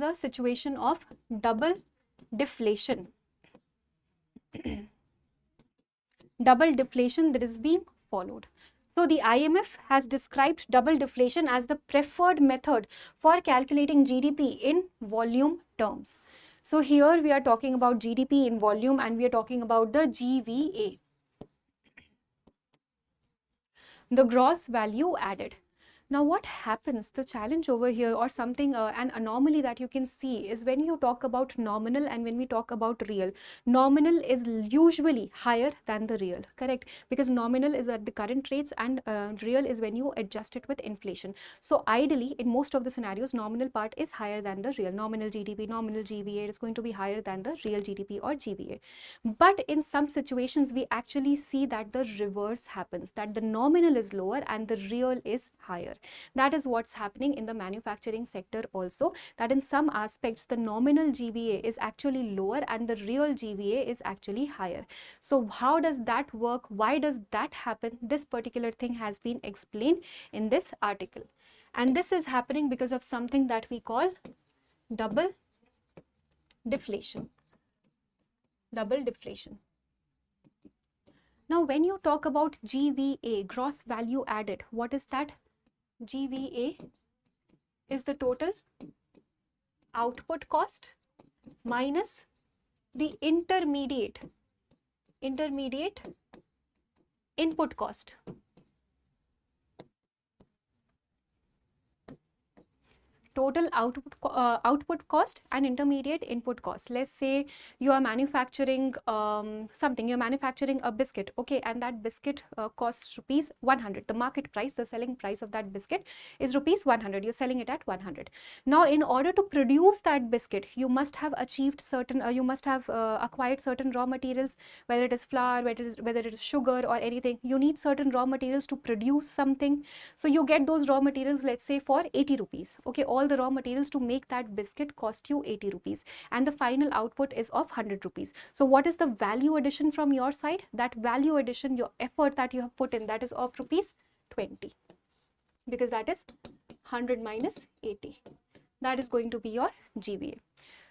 a situation of double deflation. Double deflation that is being followed. So the IMF has described double deflation as the preferred method for calculating GDP in volume terms. So here we are talking about GDP in volume, and we are talking about the GVA, the gross value added. Now what happens, the challenge over here, or something, an anomaly that you can see, is when you talk about nominal and when we talk about real. Nominal is usually higher than the real, correct? Because nominal is at the current rates and real is when you adjust it with inflation. So ideally, in most of the scenarios, nominal part is higher than the real. Nominal GDP, nominal GVA is going to be higher than the real GDP or GVA. But in some situations, we actually see that the reverse happens, that the nominal is lower and the real is higher. That is what's happening in the manufacturing sector also, that in some aspects the nominal GVA is actually lower and the real GVA is actually higher. So how does that work? Why does that happen? This particular thing has been explained in this article. And this is happening because of something that we call double deflation. Double deflation. Now when you talk about GVA, gross value added, what is that? GVA is the total output cost minus the intermediate input cost. total output cost and intermediate input cost. Let's say you are manufacturing something, you're manufacturing a biscuit, okay, and that biscuit costs rupees 100. The market price, the selling price of that biscuit is rupees 100. You're selling it at 100. Now, in order to produce that biscuit, you must have achieved certain, you must have acquired certain raw materials, whether it is flour, whether it is sugar or anything. You need certain raw materials to produce something. So you get those raw materials, let's say for 80 rupees. Okay, all the raw materials to make that biscuit cost you 80 rupees, and the final output is of 100 rupees. So what is the value addition from your side? That value addition, your effort that you have put in, that is of rupees 20, because that is 100 minus 80. That is going to be your GVA.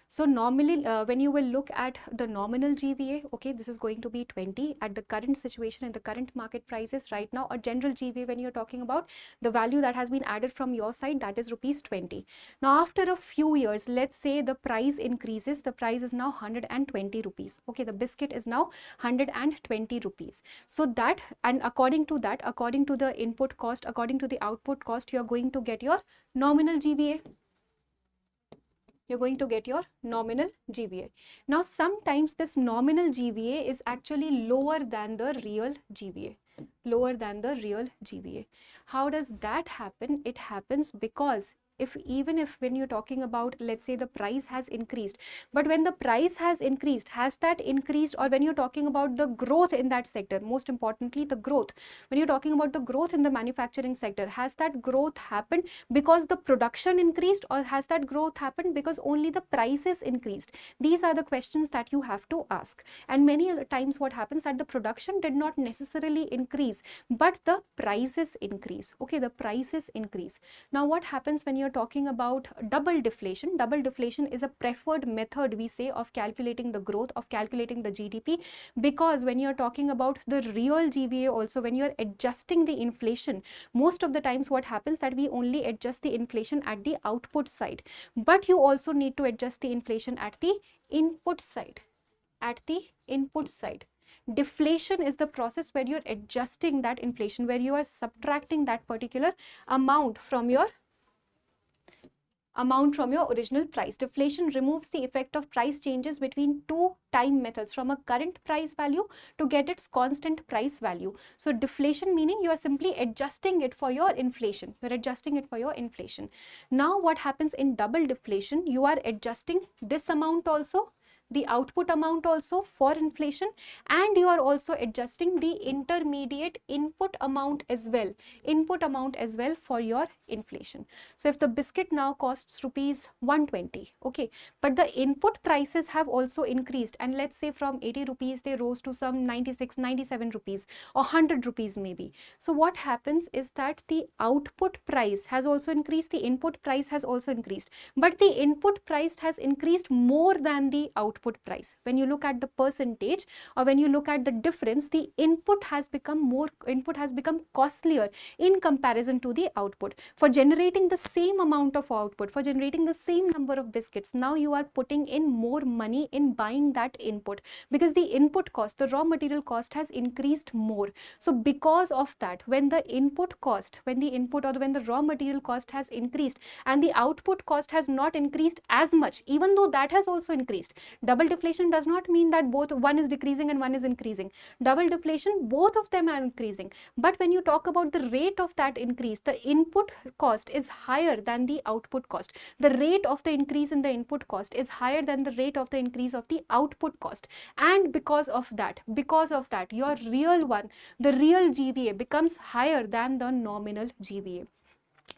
So normally when you will look at the nominal GVA, okay, this is going to be 20 at the current situation and the current market prices right now. A general GVA, when you're talking about the value that has been added from your side, that is rupees 20. Now after a few years, let's say the price increases, the price is now 120 rupees. Okay, the biscuit is now 120 rupees. So that, and according to that, according to the input cost, according to the output cost, you're going to get your nominal GVA. You're going to get your nominal GVA. Now, sometimes this nominal GVA is actually lower than the real GVA. Lower than the real GVA. How does that happen? It happens because even if when you're talking about, let's say the price has increased, but when the price has increased, has that increased, or when you're talking about the growth in that sector, most importantly the growth, when you're talking about the growth in the manufacturing sector, has that growth happened because the production increased, or has that growth happened because only the prices increased? These are the questions that you have to ask. And many times what happens that the production did not necessarily increase, but the prices increase. Okay, the prices increase. Now what happens when you're talking about double deflation? Double deflation is a preferred method, we say, of calculating the growth, of calculating the GDP, because when you're talking about the real GVA also, when you're adjusting the inflation, most of the times what happens that we only adjust the inflation at the output side, but you also need to adjust the inflation at the input side. At the input side. Deflation is the process where you're adjusting that inflation, where you are subtracting that particular amount from your original price. Deflation removes the effect of price changes between two time methods from a current price value to get its constant price value. So deflation meaning you are simply adjusting it for your inflation. You're adjusting it for your inflation. Now what happens in double deflation? You are adjusting this amount also, the output amount also for inflation, and you are also adjusting the intermediate input amount as well, for your inflation. So if the biscuit now costs rupees 120, okay, but the input prices have also increased, and let's say from 80 rupees they rose to some 96, 97 rupees or 100 rupees maybe. So what happens is that the output price has also increased, the input price has also increased, but the input price has increased more than the output price. When you look at the percentage, or when you look at the difference, the input has become costlier in comparison to the output. For generating the same amount of output, for generating the same number of biscuits, now you are putting in more money in buying that input, because the input cost, the raw material cost has increased more. So because of that, when the raw material cost has increased and the output cost has not increased as much, even though that has also increased. Double deflation does not mean that both one is decreasing and one is increasing. Double deflation, both of them are increasing. But when you talk about the rate of that increase, the input cost is higher than the output cost. The rate of the increase in the input cost is higher than the rate of the increase of the output cost. And because of that, your the real GVA becomes higher than the nominal GVA.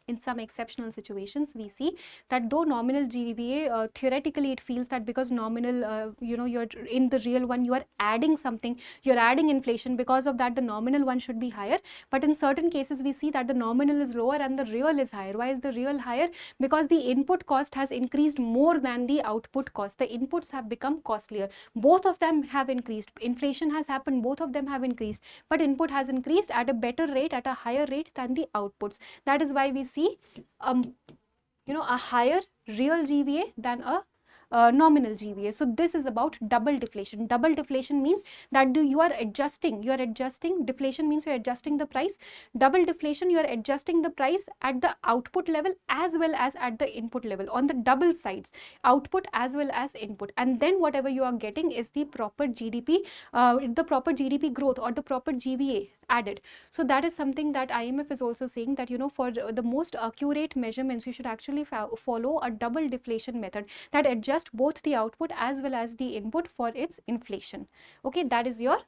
In some exceptional situations, we see that though nominal GVA, theoretically it feels that because nominal, you're in the real one, you are adding something, you're adding inflation, because of that the nominal one should be higher. But in certain cases we see that the nominal is lower and the real is higher. Why is the real higher? Because the input cost has increased more than the output cost. The inputs have become costlier. Both of them have increased. Inflation has happened, both of them have increased, but input has increased at a better rate, at a higher rate than the outputs. That is why we see a higher real GVA than a nominal GVA. So this is about double deflation. Double deflation means that you are adjusting, deflation means you are adjusting the price. Double deflation, you are adjusting the price at the output level as well as at the input level, on the double sides, output as well as input, and then whatever you are getting is the proper GDP, the proper GDP growth or the proper GVA added. So that is something that IMF is also saying, that for the most accurate measurements you should actually follow a double deflation method that adjust both the output as well as the input for its inflation. Okay, that is your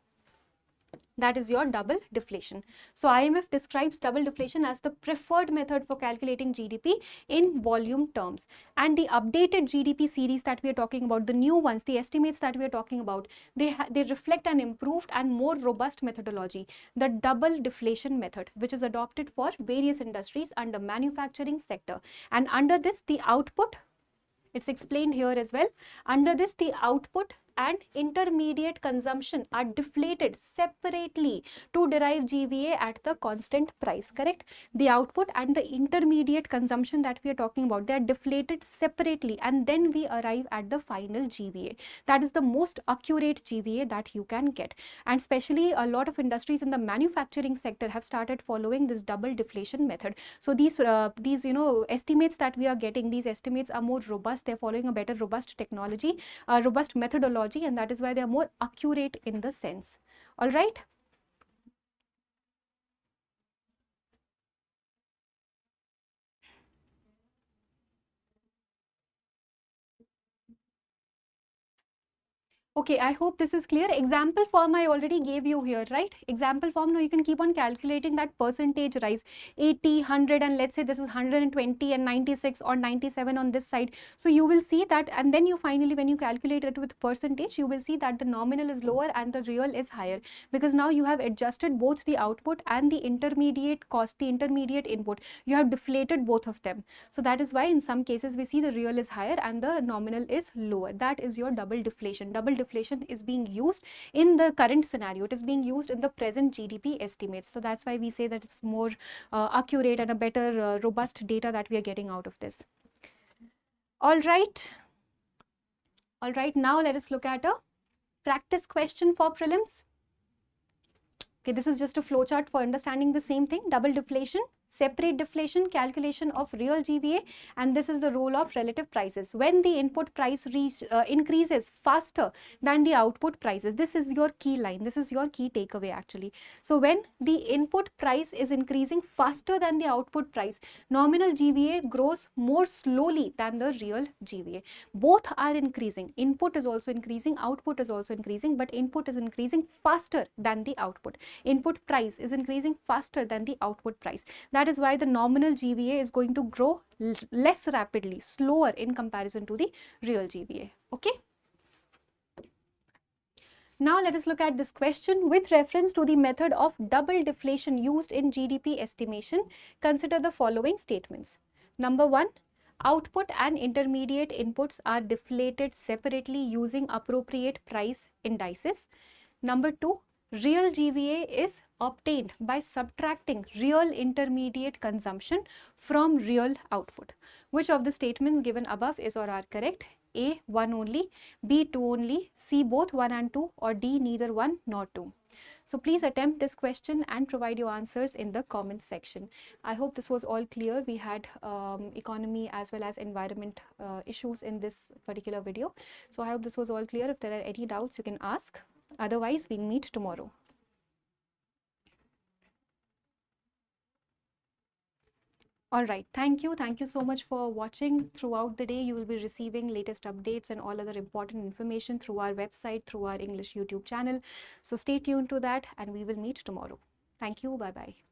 double deflation. So IMF describes double deflation as the preferred method for calculating GDP in volume terms. And the updated GDP series that we are talking about, the new ones, the estimates that we are talking about, they reflect an improved and more robust methodology, the double deflation method, which is adopted for various industries under manufacturing sector. And under this, the output, it's explained here as well, under this the output and intermediate consumption are deflated separately to derive GVA at the constant price, correct? The output and the intermediate consumption that we are talking about, they are deflated separately, and then we arrive at the final GVA. That is the most accurate GVA that you can get. And especially a lot of industries in the manufacturing sector have started following this double deflation method. So these estimates that we are getting, these estimates are more robust. They're following a better robust technology, robust methodology, and that is why they are more accurate in the sense. All right. Okay, I hope this is clear. Example form I already gave you here, right? Example form, now you can keep on calculating that percentage rise, 80, 100, and let's say this is 120 and 96 or 97 on this side. So you will see that, and then you finally, when you calculate it with percentage, you will see that the nominal is lower and the real is higher, because now you have adjusted both the output and the intermediate cost, the intermediate input. You have deflated both of them. So that is why in some cases we see the real is higher and the nominal is lower. That is your double deflation. Double deflation is being used in the current scenario. It is being used in the present GDP estimates. So that's why we say that it's more accurate and a better robust data that we are getting out of this. All right. All right, now let us look at a practice question for prelims. Okay, this is just a flowchart for understanding the same thing. Double deflation, separate deflation, calculation of real GVA, and this is the role of relative prices. When the input price increases faster than the output prices, this is your key line, this is your key takeaway actually. So when the input price is increasing faster than the output price, nominal GVA grows more slowly than the real GVA. Both are increasing, input is also increasing, output is also increasing, but input is increasing faster than the output. Input price is increasing faster than the output price. That is why the nominal GVA is going to grow less rapidly, slower in comparison to the real GVA. Okay. Now let us look at this question. With reference to the method of double deflation used in GDP estimation, consider the following statements. Number 1, output and intermediate inputs are deflated separately using appropriate price indices. Number 2, real GVA is obtained by subtracting real intermediate consumption from real output. Which of the statements given above is or are correct? A, 1 only, B, 2 only, C, both 1 and 2, or D, neither 1 nor 2. So please attempt this question and provide your answers in the comment section. I hope this was all clear. We had economy as well as environment issues in this particular video. So I hope this was all clear. If there are any doubts, you can ask. Otherwise, we'll meet tomorrow. All right, thank you. Thank you so much for watching. Throughout the day, you will be receiving latest updates and all other important information through our website, through our English YouTube channel. So stay tuned to that, and we will meet tomorrow. Thank you. Bye-bye.